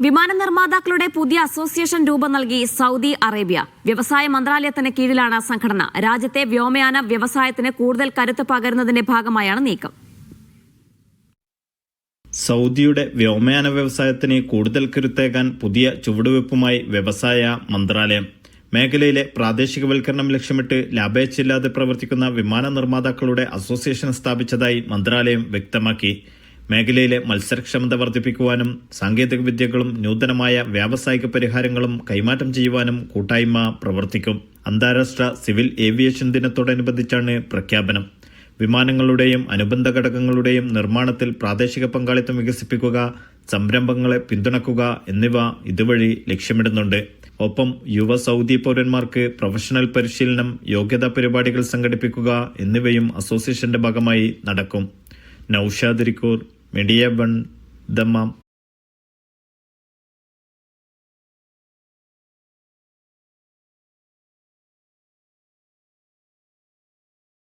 വിമാന നിർമ്മാതാക്കളുടെ പുതിയ അസോസിയേഷൻ രൂപം നൽകി സൗദി അറേബ്യ. വ്യവസായ മന്ത്രാലയത്തിന് കീഴിലാണ് സംഘടന. രാജ്യത്തെ വ്യോമയാന വ്യവസായത്തിന് കൂടുതൽ കരുത്ത് പകരുന്നതിന്റെ ഭാഗമായാണ് നീക്കം. സൗദിയുടെ വ്യോമയാന വ്യവസായത്തിന് കൂടുതൽ കരുത്തേകാൻ പുതിയ ചുവടുവയ്പുമായി വ്യവസായ മന്ത്രാലയം. മേഖലയിലെ പ്രാദേശികവൽക്കരണം ലക്ഷ്യമിട്ട് ലാഭേച്ഛയില്ലാതെ പ്രവർത്തിക്കുന്ന വിമാന നിർമ്മാതാക്കളുടെ അസോസിയേഷൻ സ്ഥാപിച്ചതായി മന്ത്രാലയം വ്യക്തമാക്കി. മേഖലയിലെ മത്സരക്ഷമത വർദ്ധിപ്പിക്കുവാനും സാങ്കേതിക വിദ്യകളും നൂതനമായ വ്യാവസായിക പരിഹാരങ്ങളും കൈമാറ്റം ചെയ്യുവാനും കൂട്ടായ്മ പ്രവർത്തിക്കും. അന്താരാഷ്ട്ര സിവിൽ ഏവിയേഷൻ ദിനത്തോടനുബന്ധിച്ചാണ് പ്രഖ്യാപനം. വിമാനങ്ങളുടെയും അനുബന്ധ ഘടകങ്ങളുടെയും നിർമ്മാണത്തിൽ പ്രാദേശിക പങ്കാളിത്തം വികസിപ്പിക്കുക, സംരംഭങ്ങളെ പിന്തുണക്കുക എന്നിവ ഇതുവഴി ലക്ഷ്യമിടുന്നുണ്ട്. ഒപ്പം യുവ സൗദി പൗരന്മാർക്ക് പ്രൊഫഷണൽ പരിശീലനം, യോഗ്യതാ പരിപാടികൾ സംഘടിപ്പിക്കുക എന്നിവയും അസോസിയേഷന്റെ ഭാഗമായി നടക്കും. Noushad Rikkur, media 1, Dammam.